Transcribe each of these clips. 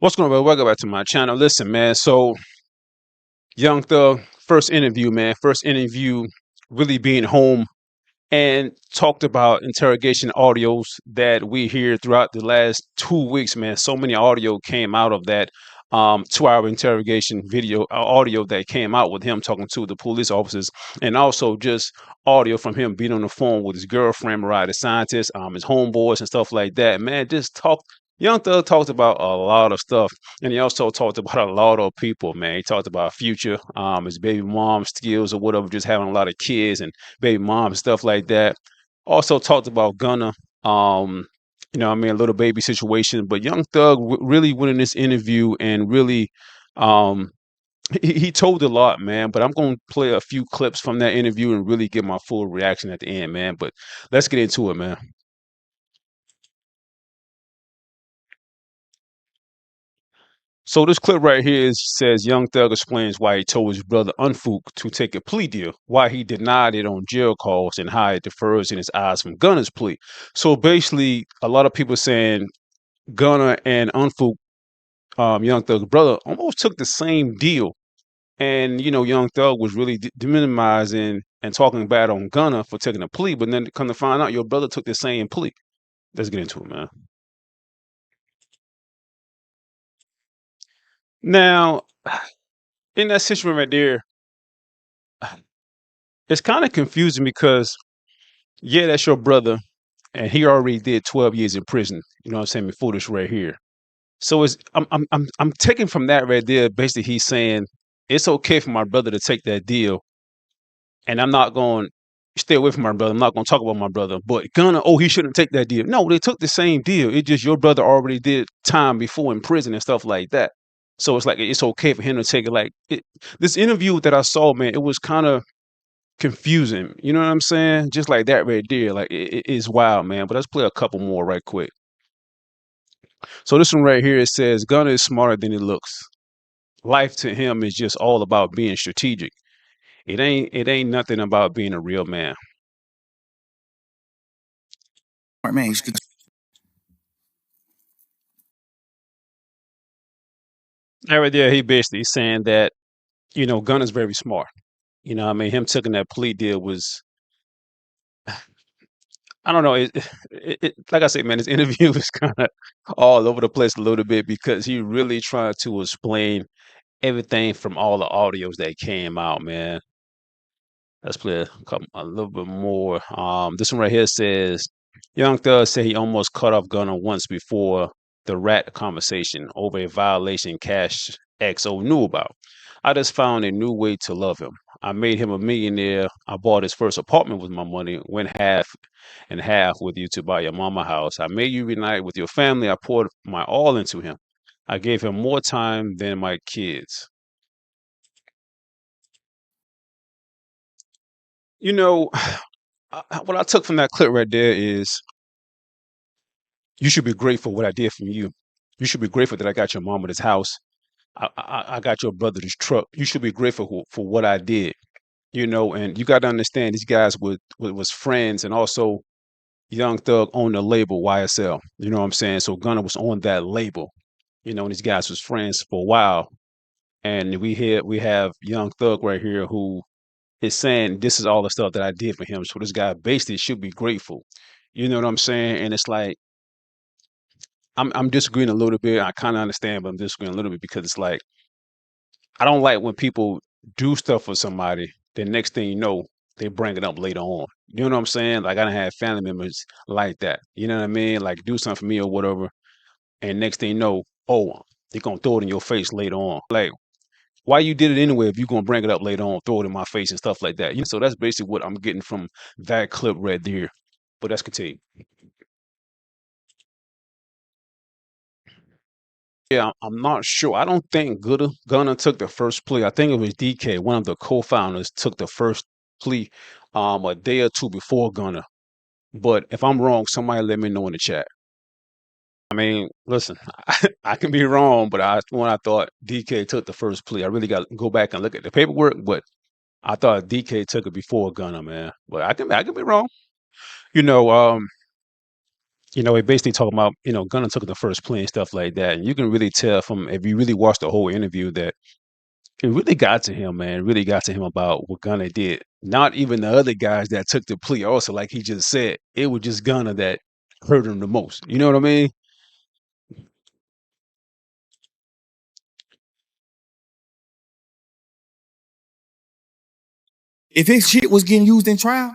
What's going on? Welcome back to my channel. Listen, man. So, Young Thug, first interview, man. First interview, really being home and talked about interrogation audios that we hear throughout the last 2 weeks, man. So many audio came out of that 2 hour interrogation video audio that came out with him talking to the police officers, and also just audio from him being on the phone with his girlfriend, Mariah the scientist, his homeboys and stuff like that. Man, just talk. Young Thug talked about a lot of stuff, and he also talked about a lot of people. Man, he talked about Future, his baby mom skills or whatever, just having a lot of kids and baby mom and stuff like that. Also talked about Gunna, a little baby situation. But Young Thug really went in this interview and really, um, he told a lot, man. But I'm gonna play a few clips from that interview and really get my full reaction at the end, man. But let's get into it, man. So this clip right here says Young Thug explains why he told his brother Unfook to take a plea deal, why he denied it on jail calls, and how it differs in his eyes from Gunna's plea. So basically, a lot of people saying Gunna and Unfook, Young Thug's brother, almost took the same deal. And Young Thug was really minimizing and talking bad on Gunna for taking a plea, but then come to find out your brother took the same plea. Let's get into it, man. Now, in that situation right there, it's kind of confusing because yeah, that's your brother, and he already did 12 years in prison. You know what I'm saying? Before this right here. So I'm taking from that right there. Basically, he's saying it's okay for my brother to take that deal, and I'm not going to stay away from my brother. I'm not going to talk about my brother. But Gunna, oh, he shouldn't take that deal. No, they took the same deal. It's just your brother already did time before in prison and stuff like that. So it's like it's okay for him to take it. This interview that I saw, man, it was kind of confusing. You know what I'm saying? Just like that right there. Like it is wild, man. But let's play a couple more right quick. So this one right here, it says Gunna is smarter than he looks. Life to him is just all about being strategic. It ain't nothing about being a real man. Man, he's good. Right there, he basically saying that, Gunna's very smart. Him taking that plea deal was, I don't know. Like I said, man, this interview is kind of all over the place a little bit because he really tried to explain everything from all the audios that came out, man. Let's play a little bit more. This one right here says, Young Thug said he almost cut off Gunna once before the rat conversation over a violation Cash XO knew about. I just found a new way to love him. I made him a millionaire. I bought his first apartment with my money, went half and half with you to buy your mama house. I made you reunite with your family. I poured my all into him. I gave him more time than my kids. You know, what I took from that clip right there is you should be grateful what I did from you. You should be grateful that I got your mama this house. I got your brother this truck. You should be grateful for what I did. And you got to understand these guys was friends, and also Young Thug owned the label YSL. You know what I'm saying? So Gunna was on that label. And these guys was friends for a while. And we have Young Thug right here who is saying this is all the stuff that I did for him. So this guy basically should be grateful. You know what I'm saying? And it's like I'm disagreeing a little bit. I kind of understand, but I'm disagreeing a little bit because it's like I don't like when people do stuff for somebody. The next thing you know, they bring it up later on. You know what I'm saying? Like I don't have family members like that. You know what I mean? Like do something for me or whatever, and next thing you know, oh, they're gonna throw it in your face later on. Like why you did it anyway if you're gonna bring it up later on, throw it in my face and stuff like that. So that's basically what I'm getting from that clip right there. But let's continue. Yeah, I'm not sure. I don't think Gunna took the first plea. I think it was DK, one of the co-founders, took the first plea a day or two before Gunna. But if I'm wrong, somebody let me know in the chat. I mean, listen, I can be wrong, but when I thought DK took the first plea, I really got to go back and look at the paperwork. But I thought DK took it before Gunna, man. But I can be wrong. You know, um, It basically talking about, Gunna took the first play and stuff like that. And you can really tell from if you really watch the whole interview that it really got to him, man. It really got to him about what Gunna did. Not even the other guys that took the plea. Also, like he just said, it was just Gunna that hurt him the most. You know what I mean? If his shit was getting used in trial,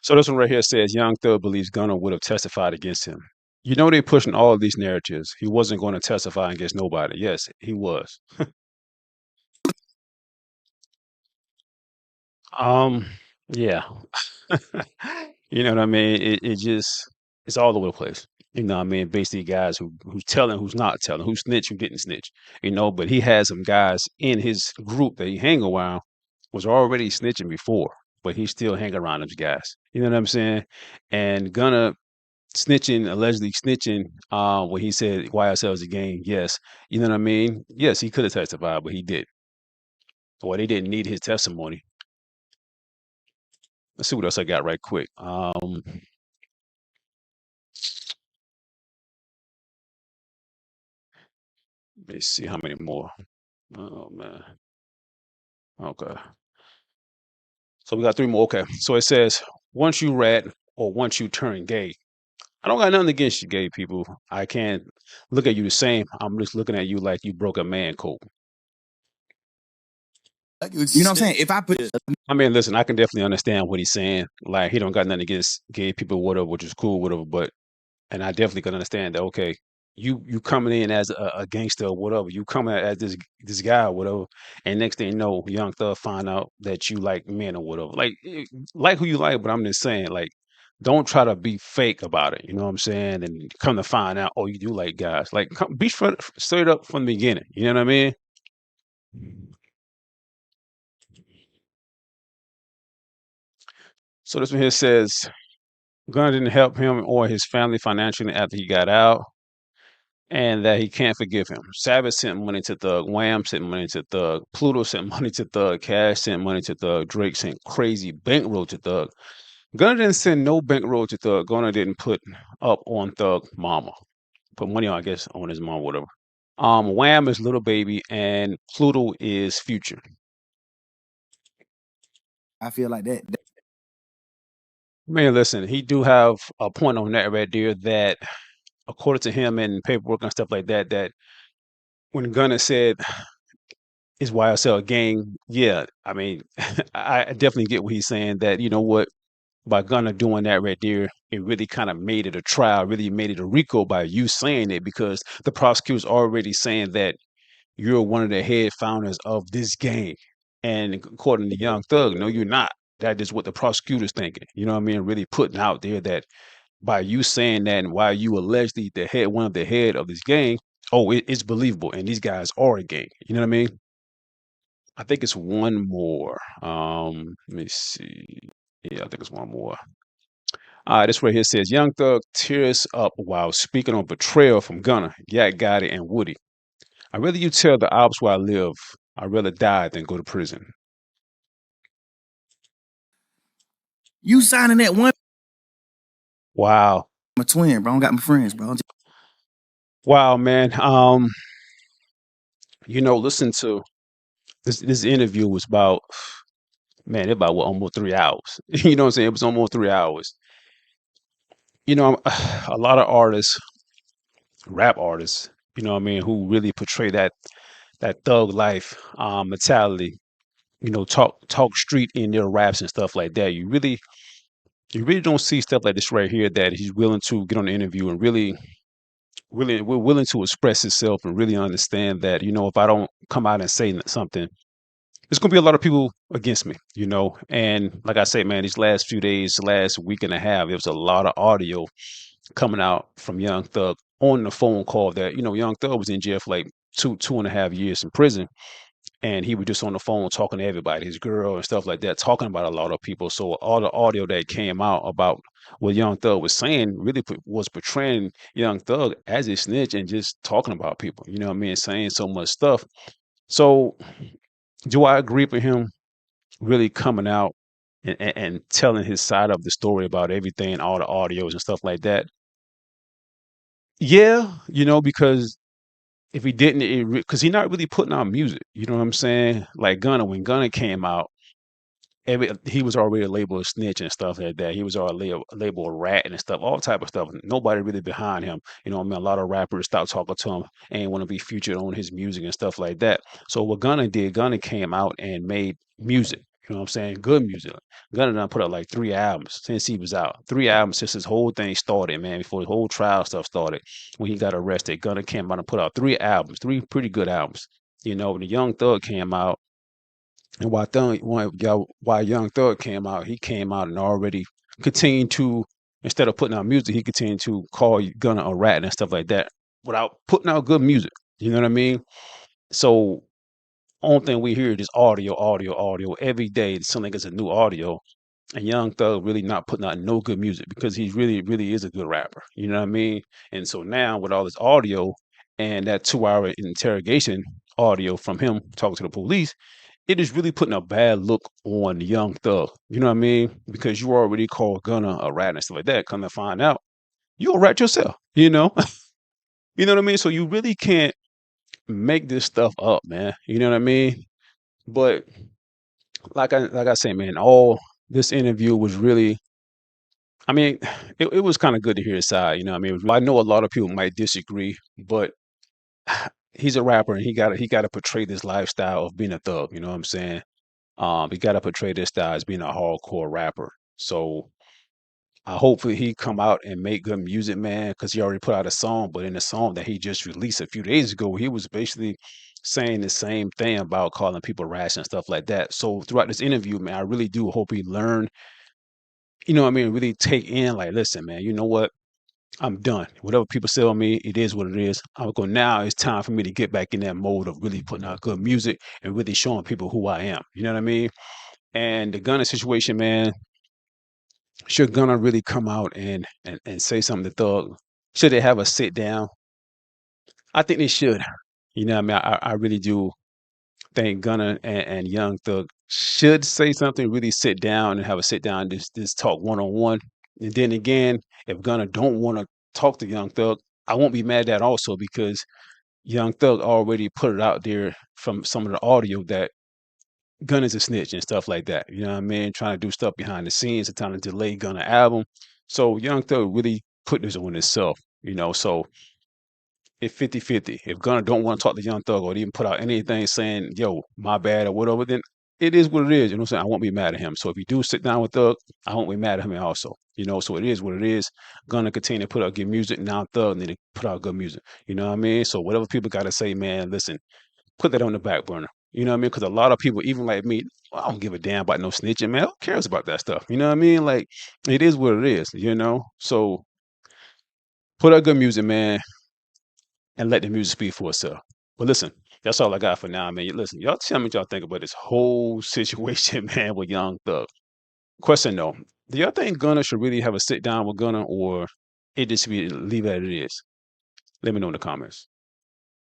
So this one right here says Young Thug believes Gunna would have testified against him. They're pushing all of these narratives. He wasn't going to testify against nobody. Yes, he was. Um, yeah. You know what I mean? It just it's all over the place. You know what I mean? Basically guys who's telling, who's not telling, who snitch, who didn't snitch. But he has some guys in his group that he hang around was already snitching before, but he still hang around those guys. You know what I'm saying? And Gunna snitching, allegedly snitching, when he said YSL is a game, yes. You know what I mean? Yes, he could have testified, but he did. Or they didn't need his testimony. Let's see what else I got right quick. Let me see how many more. Oh man. Okay. So we got three more. Okay. So it says, once you rat or once you turn gay. I don't got nothing against you, gay people. I can't look at you the same. I'm just looking at you like you broke a man code. you know what I'm saying? If I put I mean, listen, I can definitely understand what he's saying. Like he don't got nothing against gay people, whatever, which is cool, whatever. But and I definitely can understand that. Okay, you coming in as a gangster or whatever. You coming as this guy or whatever, and next thing you know, Young Thug find out that you like men or whatever. Like who you like, but I'm just saying, like, don't try to be fake about it. You know what I'm saying? And come to find out, oh, you do like guys. Like, be straight up from the beginning. You know what I mean? So this one here says Gunna didn't help him or his family financially after he got out, and that he can't forgive him. Savage sent money to Thug, Wham sent money to Thug, Pluto sent money to Thug, Cash sent money to Thug, Drake sent crazy bankroll to Thug. Gunna didn't send no bankroll to Thug. Gunna didn't put up on Thug mama. Put money on, I guess, on his mom, whatever. Wham is Little Baby, and Pluto is Future. I feel like that. Man, listen, he do have a point on that right there that, according to him and paperwork and stuff like that, that when Gunna said is YSL a gang? Yeah, I mean, I definitely get what he's saying. That what, by Gunna doing that right there, it really kind of made it a trial, really made it a RICO by you saying it because the prosecutor's already saying that you're one of the head founders of this gang, and according to Young Thug, no, you're not. That is what the prosecutor's thinking. You know what I mean? Really putting out there that by you saying that and why you allegedly one of the head of this gang, oh, it's believable, and these guys are a gang. You know what I mean? I think it's one more. Let me see. Yeah, I think it's one more. This right here says Young Thug tears up while speaking on betrayal from Gunna, Yak Gotti, and Woody. I'd rather you tell the ops where I live. I'd rather die than go to prison. You signing that one, Wow. my twin, bro. I don't got my friends, bro. Wow, man. Listen to this interview was about, man, about what, almost 3 hours. You know what I'm saying? It was almost 3 hours. A lot of artists, rap artists, you know what I mean, who really portray that thug life mentality, talk street in their raps and stuff like that. You really don't see stuff like this right here, that he's willing to get on the interview and really we're willing to express himself and really understand that, if I don't come out and say something, there's gonna be a lot of people against me, and like I say, man, these last few days, last week and a half, there was a lot of audio coming out from Young Thug on the phone call that, Young Thug was in jail for like 2.5 years in prison. And he was just on the phone talking to everybody, his girl and stuff like that, talking about a lot of people. So all the audio that came out about what Young Thug was saying really was portraying Young Thug as a snitch and just talking about people, you know what I mean, saying so much stuff. So do I agree with him really coming out and telling his side of the story about everything, all the audios and stuff like that. Yeah, because if he didn't, because he's not really putting out music. You know what I'm saying? Like Gunna, when Gunna came out, he was already labeled a snitch and stuff like that. He was already labeled a rat and stuff, all type of stuff. Nobody really behind him. You know what I mean? A lot of rappers stopped talking to him and want to be featured on his music and stuff like that. So what Gunna did, Gunna came out and made music. You know what I'm saying? Good music. Gunna done put out like 3 albums since he was out. 3 albums since his whole thing started, man, before the whole trial stuff started. When he got arrested, Gunna came out and put out 3 albums, 3 pretty good albums. When the Young Thug came out, and why Young Thug came out, he came out and already continued to, instead of putting out music, he continued to call Gunna a rat and stuff like that without putting out good music. You know what I mean? So only thing we hear is audio, audio, audio every day. Something is a new audio, and Young Thug really not putting out no good music because he really, really is a good rapper. You know what I mean? And so now with all this audio and that 2 hour interrogation audio from him talking to the police, it is really putting a bad look on Young Thug. You know what I mean? Because you already called Gunna a rat and stuff like that. Come to find out, you a rat yourself. You know, you know what I mean. So you really can't make this stuff up, man. You know what I mean? But like I say, man, all this interview was really. I mean, it was kind of good to hear his side. You know what I mean? I know a lot of people might disagree, but he's a rapper and he got to portray this lifestyle of being a thug. You know what I'm saying? He got to portray this style as being a hardcore rapper. So hopefully he come out and make good music, man, because he already put out a song. But in the song that he just released a few days ago, he was basically saying the same thing about calling people rash and stuff like that. So throughout this interview, man, I really do hope he learn. You know what I mean? Really take in, like, listen, man, you know what? I'm done. Whatever people say on me, it is what it is. I'm going now. It's time for me to get back in that mode of really putting out good music and really showing people who I am. You know what I mean? And the Gunna situation, man, should Gunna really come out and say something to Thug? Should they have a sit down? I think they should. You know what I mean? I really do think Gunna and Young Thug should say something, really sit down and have a sit down, just talk one on one. And then again, if Gunna don't want to talk to Young Thug, I won't be mad at that also because Young Thug already put it out there from some of the audio that Gunna's a snitch and stuff like that. You know what I mean? Trying to do stuff behind the scenes and trying to delay Gunna album. So Young Thug really put this on himself, so if 50-50, if Gunna don't want to talk to Young Thug or even put out anything saying, yo, my bad or whatever, then it is what it is. You know what I'm saying? I won't be mad at him. So if you do sit down with Thug, I won't be mad at him also. So it is what it is. Gonna continue to put out good music. Now Thug need to put out good music. You know what I mean? So whatever people gotta say, man, listen, put that on the back burner. You know what I mean? Because a lot of people, even like me, I don't give a damn about no snitching, man. Who cares about that stuff? You know what I mean? Like, it is what it is. So put out good music, man, and let the music speak for itself. But listen, that's all I got for now, man. Listen, y'all tell me what y'all think about this whole situation, man, with Young Thug. Question though, do y'all think Gunna should really have a sit down with Gunna or it just be leave it as it is? Let me know in the comments.